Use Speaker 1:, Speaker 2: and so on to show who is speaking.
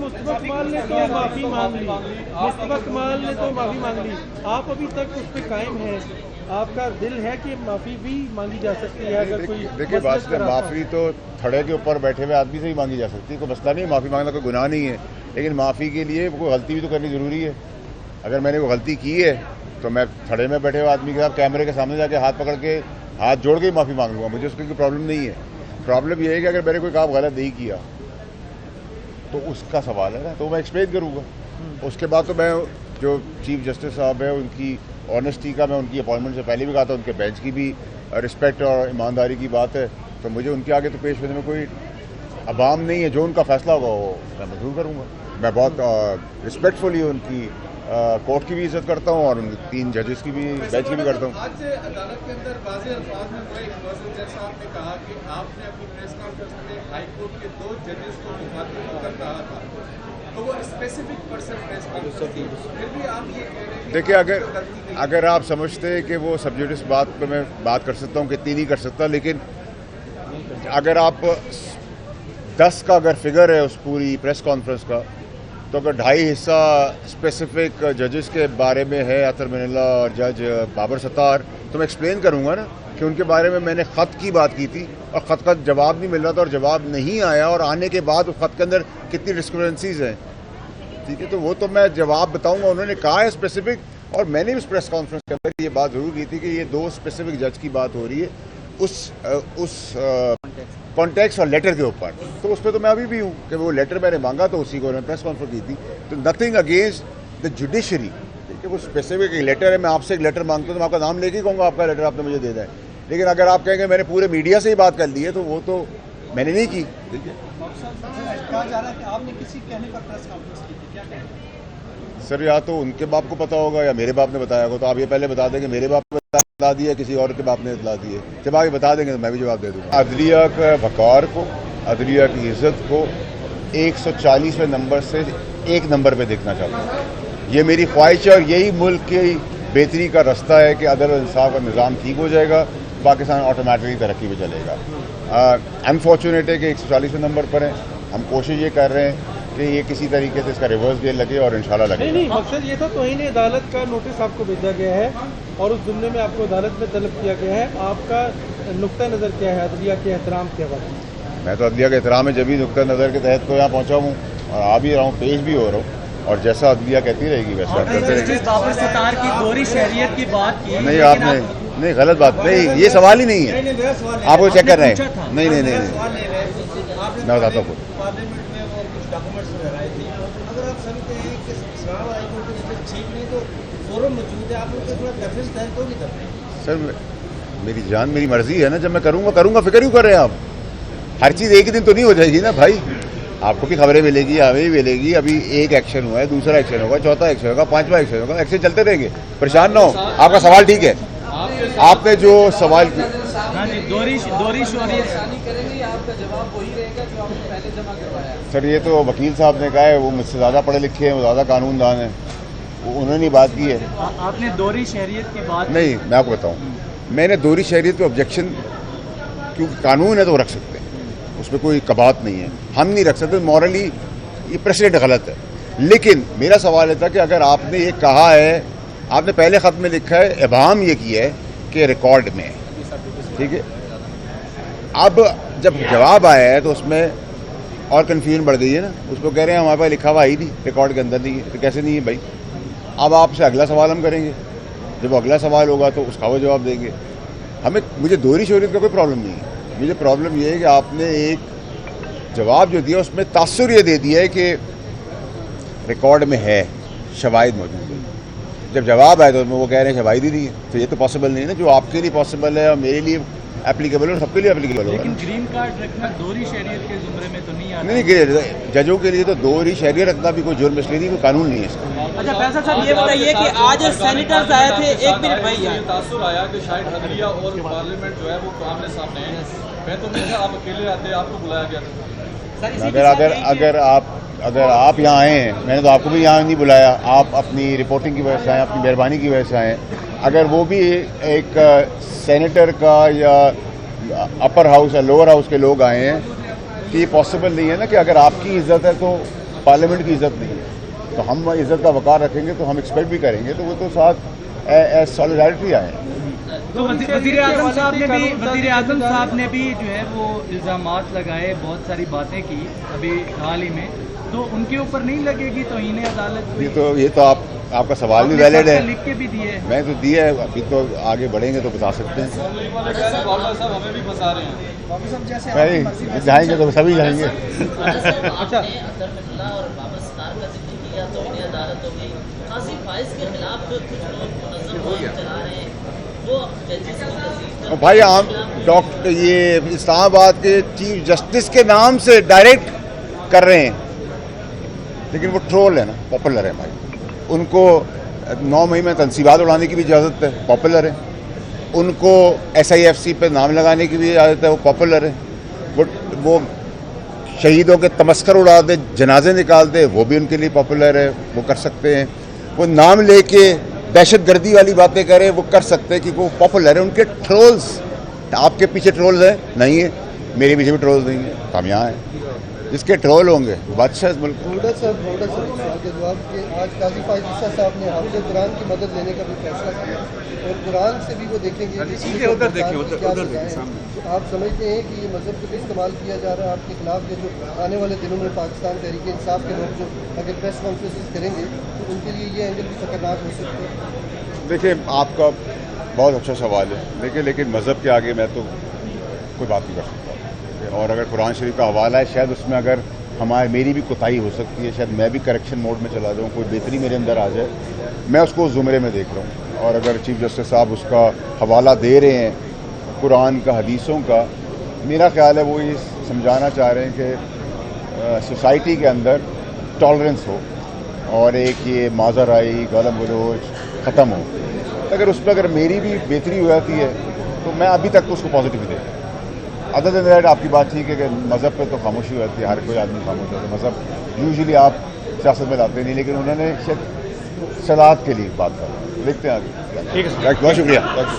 Speaker 1: मुस्तफा कमाल ने तो माफ़ी मांग ली, मुस्तफा कमाल ने तो माफ़ी मांग ली, आप अभी तक उस पर कायम हैं? आपका दिल है कि माफ़ी भी मांगी जा सकती है अगर कोई?
Speaker 2: देखिए बात है, माफ़ी तो थड़े के ऊपर बैठे हुए आदमी से ही मांगी जा सकती है, कोई मसला नहीं है, माफ़ी मांगना कोई गुनाह नहीं है, लेकिन माफ़ी के लिए कोई गलती भी तो करनी ज़रूरी है। अगर मैंने कोई गलती की है तो मैं थड़े में बैठे हुए आदमी के साथ कैमरे के सामने जाके हाथ पकड़ के हाथ जोड़ के ही माफ़ी मांग लूँगा, मुझे उसकी कोई प्रॉब्लम नहीं है। प्रॉब्लम ये है कि अगर मैंने कोई काम गलत नहीं किया तो उसका सवाल है ना, तो मैं एक्सप्लेन करूँगा। उसके बाद तो मैं जो चीफ जस्टिस साहब है उनकी ऑनेस्टी का, मैं उनकी अपॉइंटमेंट से पहले भी कहा था, उनके बेंच की भी रिस्पेक्ट और ईमानदारी की बात है, तो मुझे उनके आगे तो पेश होने में कोई अबाम नहीं है। जो उनका फैसला होगा वो मैं मंजूर करूँगा। मैं बहुत रिस्पेक्टफुली उनकी कोर्ट की भी इज्जत करता हूँ और उन 3 जजेस की भी, बेंच की भी करता हूँ।
Speaker 3: आज अदालत के अंदर वाज़ेह अल्फाज में जज साहब ने कहा कि आपने अपनी प्रेस कॉन्फ्रेंस में हाई कोर्ट के 2 जजेस को मुखातिब होकर कहा था, तो वो स्पेसिफिक पर्सन प्रेस कॉन्फ्रेंस थी, फिर भी आप ये कह रहे हैं।
Speaker 2: देखिए अगर आप समझते हैं कि वो सब्जेक्टिव बात पर मैं बात कर सकता हूँ, कितनी नहीं कर सकता, लेकिन अगर आप 10 का अगर फिगर है उस पूरी प्रेस कॉन्फ्रेंस का, तो अगर 2.5 हिस्सा स्पेसिफिक जजेस के बारे में है, अतर मिनल्ला और जज बाबर सत्तार, तो मैं एक्सप्लेन करूँगा ना कि उनके बारे में मैंने ख़त की बात की थी और ख़त का जवाब नहीं मिल रहा था और जवाब नहीं आया, और आने के बाद उस ख़त के अंदर कितनी डिस्क्रिपेंसीज हैं, ठीक है, तो वो तो मैं जवाब बताऊंगा। उन्होंने कहा है स्पेसिफिक, और मैंने भी उस प्रेस कॉन्फ्रेंस के अंदर ये बात ज़रूर की थी कि ये 2 स्पेसिफिक जज की बात हो रही है उस कॉन्टेक्स्ट और लेटर के ऊपर, तो उस पर तो मैं अभी भी हूँ कि वो लेटर मैंने मांगा तो उसी को मैंने प्रेस कॉन्फ्रेंस की थी, तो नथिंग अगेंस्ट द जुडिशरी, ठीक है, वो स्पेसिफिक एक लेटर है। मैं आपसे एक लेटर मांगता हूँ तो मैं आपका नाम लेके कहूँगा आपका लेटर आपने मुझे दे दें, लेकिन अगर आप कहेंगे मैंने पूरे मीडिया से ही बात कर ली है तो वो तो मैंने नहीं की, ठीक है।
Speaker 4: कहा जा रहा है कि आपने किसी कहने पर प्रेस कॉन्फ्रेंस की थी, क्या कहें?
Speaker 2: सर या तो उनके बाप को पता होगा या मेरे बाप ने बताया होगा, तो आप ये पहले बता दें कि मेरे बाप ने बता दिया, किसी और के बाप ने बता दिए। जब आप ये बता देंगे तो मैं भी जवाब दे दूँगा। अदलिया के वक़ार को, अदलिया की इज़्ज़त को 140वें नंबर से 1 नंबर पे देखना चाहता हूँ। ये मेरी ख्वाहिश है और यही मुल्क की बेहतरी का रास्ता है कि अदल और इंसाफ का निज़ाम ठीक हो जाएगा, पाकिस्तान ऑटोमेटिकली तरक्की पे चलेगा। अनफॉर्चुनेट है कि 140वें नंबर पर है, हम कोशिश ये कर रहे हैं कि ये किसी तरीके से इसका रिवर्स गेयर लगे और इंशाल्लाह लगे।
Speaker 1: नहीं, मकसद ये था तौहीन अदालत का नोटिस आपको भेजा गया है और उस जुमले में आपको अदालत में तलब किया गया है, आपका नुक्ता नज़र क्या है अदलिया के एहतराम के हवाले?
Speaker 2: मैं तो अदलिया के एहतराम में जब भी नुक्ता नज़र के तहत तो यहाँ पहुँचा हूँ और आ भी रहा हूँ, पेश भी हो रहा हूँ, और जैसा अदलिया कहती रहेगी वैसा करते रहेंगे।
Speaker 4: बाबर सत्तार की दोहरी शहरियत की बात की,
Speaker 2: नहीं आपने नहीं, गलत बात नहीं, ये सवाल ही नहीं है, आप वो चेक कर रहे हैं। नहीं मैं बताता हूँ।
Speaker 3: डॉक्यूमेंट्स वगैरह आई थी, अगर आप समझते हैं कि इस्लामाबाद हाई कोर्ट में ठीक नहीं तो फोरम मौजूद है, आप उनके थोड़ा तफरीज दें तो नहीं करते?
Speaker 2: सर मेरी जान मेरी मर्जी है ना, जब मैं करूँगा फिक्र क्यों कर रहे हैं आप? हर चीज़ एक ही दिन तो नहीं हो जाएगी ना भाई, आपको भी खबरें मिलेगी, हमें भी मिलेगी। अभी एक एक्शन हुआ है, दूसरा एक्शन होगा, चौथा एक्शन होगा, 5वां एक्शन होगा, एक्शन चलते रहेंगे, परेशान ना हो। आपका सवाल ठीक है, आपने जो सवाल सर ये तो वकील साहब ने कहा है, वो मुझसे ज़्यादा पढ़े लिखे हैं, वो ज़्यादा कानूनदान है, उन्होंने बात की है।
Speaker 4: आपने दोहरी शहरियत की बात
Speaker 2: नहीं, मैं आपको बताऊं, मैंने दोहरी शहरियत पे ऑब्जेक्शन, क्योंकि कानून है तो रख सकते हैं, उसमें कोई कबात नहीं है, हम नहीं रख सकते, मॉरली ये प्रेसिडेंट गलत है। लेकिन मेरा सवाल है था कि अगर आपने ये कहा है, आपने पहले ख़त में लिखा है, इबाम ये किया है कि रिकॉर्ड में, ठीक है, अब जब जवाब आया है तो उसमें और कन्फ्यूजन बढ़ गई है ना, उसको कह रहे हैं हमारे पास लिखा हुआ ही नहीं, रिकॉर्ड के अंदर नहीं है, तो कैसे नहीं है भाई? अब आपसे अगला सवाल हम करेंगे, जब अगला सवाल होगा तो उसका वो जवाब देंगे। मुझे दोहरी शहरियत का कोई प्रॉब्लम नहीं है, मुझे प्रॉब्लम ये है कि आपने एक जवाब जो दिया उसमें तासुर ये दे दिया है कि रिकॉर्ड में है, शवाहिद मौजूद है। जब जवाब आया तो उसमें वो कह रहे हैं शवाहिद ही नहीं है, तो ये तो पॉसिबल नहीं है ना, जो आपके लिए पॉसिबल है और मेरे लिए एप्लीकेबल है, सबके लिए एप्लीकेबल होगा।
Speaker 4: लेकिन ग्रीन कार्ड रखना दोहरी शहरियत के जुमरे में तो नहीं आता?
Speaker 2: नहीं, जजों के लिए तो दोहरी शहरियत रखना भी कोई जुर्म इसलिए नहीं, कोई कानून नहीं है इसका।
Speaker 4: अच्छा फैसल साहब ये बताइए कि आज सेनेटर्स आए थे, एक मिनट भाई,
Speaker 3: तासुर आया कि शायद अदलिया और पार्लियामेंट जो है वो आमने सामने है, मैं तो मेरे आप अकेले आते, आपको बुलाया गया था। अगर आप यहाँ आए हैं, मैंने तो आपको भी यहाँ नहीं बुलाया, आप अपनी रिपोर्टिंग की वजह से आए, अपनी मेहरबानी की वजह से आए। अगर वो भी एक सेनेटर का या अपर हाउस या लोअर हाउस के लोग आए हैं, कि ये पॉसिबल नहीं है ना कि अगर आपकी इज्जत है तो
Speaker 2: پارلیمنٹ کی عزت نہیں ہے، تو ہم عزت کا وقار رکھیں گے تو ہم ایکسپیکٹ بھی کریں گے تو وہ تو ساتھ ایز سالیڈیرٹی آئے ہیں۔
Speaker 5: تو وزیر اعظم صاحب نے بھی جو ہے وہ الزامات لگائے، بہت ساری باتیں کی ابھی حال ہی میں، تو ان کے اوپر نہیں لگے گی توہین عدالت؟
Speaker 2: یہ تو آپ کا سوال بھی ویلڈ ہے،
Speaker 5: لکھ کے بھی دیے،
Speaker 2: میں تو دیا ہے، ابھی تو آگے بڑھیں گے تو بتا سکتے ہیں۔
Speaker 3: ہمیں بھی پھنسا رہے ہیں۔
Speaker 4: واپس اب جیسے آپ کی مرضی
Speaker 2: نہیں جائیں گے تو سبھی جائیں گے۔
Speaker 1: اچھا،
Speaker 6: اللہ اور بابر ستار کا ذکر کیا تو انہیں عدالت ہو گئی، قاضی فائز کے خلاف جو کچھ لوگ منظم مہم چلا رہے ہیں وہ ججز کی تصدیق
Speaker 2: بھائی عام ڈاکٹر یہ اسلام آباد کے چیف جسٹس کے نام سے ڈائریکٹ کر رہے ہیں، لیکن وہ ٹرول ہے نا، پاپولر ہے بھائی، ان کو 9 مئی میں تنصیبات اڑانے کی بھی اجازت ہے، پاپولر ہے، ان کو SIFC پہ نام لگانے کی بھی اجازت ہے، وہ پاپولر ہے، وہ شہیدوں کے تمسکر اڑا دے، جنازے نکال دے، وہ بھی ان کے لیے پاپولر ہے، وہ کر سکتے ہیں، وہ نام لے کے دہشت گردی والی باتیں کریں وہ کر سکتے ہیں کیونکہ وہ پاپولر ہے۔ ان کے ٹرولز، آپ کے پیچھے ٹرولز ہیں نہیں ہے، میرے پیچھے بھی ٹرولز نہیں ہیں، ہم یہاں ہیں، جس کے ٹرول ہوں گے بادشاہ اس ملک۔
Speaker 7: بھوڈا صاحب سوال کے جواب کہ آج قاضی فائز عیسیٰ صاحب نے حافظ قرآن کی مدد لینے کا بھی فیصلہ کیا اور قرآن سے بھی وہ دیکھیں گے آپ سمجھتے ہیں کہ یہ مذہب کو بھی استعمال کیا جا رہا ہے آپ کے خلاف، جو آنے والے دنوں میں پاکستان تحریک انصاف کے لوگ جو اگر پریس کانفرنسز کریں گے تو ان کے لیے یہ اینگل بھی خطرناک ہو سکتا ہے؟
Speaker 2: دیکھیں آپ کا بہت اچھا سوال ہے، لیکن مذہب کے آگے میں تو کوئی بات نہیں کر سکتا، اور اگر قرآن شریف کا حوالہ ہے شاید اس میں اگر میری بھی کوتاہی ہو سکتی ہے، شاید میں بھی کریکشن موڈ میں چلا جاؤں، کوئی بہتری میرے اندر آ جائے، میں اس کو اس زمرے میں دیکھ رہا ہوں، اور اگر چیف جسٹس صاحب اس کا حوالہ دے رہے ہیں قرآن کا، حدیثوں کا، میرا خیال ہے وہ یہ سمجھانا چاہ رہے ہیں کہ سوسائٹی کے اندر ٹالرنس ہو اور ایک یہ ماضر آئی گالم گلوچ ختم ہو۔ اگر اس پہ اگر میری بھی بہتری ہو جاتی ہے تو میں ابھی تک تو اس کو پازیٹیو دیکھتا ہوں۔ ادر دین دیٹ آپ کی بات ٹھیک ہے کہ مذہب پہ تو خاموشی ہو جاتی ہے، ہر کوئی آدمی خاموش ہوتا ہے، مذہب یوزلی آپ سیاست میں لاتے نہیں، لیکن انہوں نے شاید صلاحت کے لیے بات کر، دیکھتے ہیں آگے۔
Speaker 1: ٹھیک ہے،
Speaker 2: بہت شکریہ۔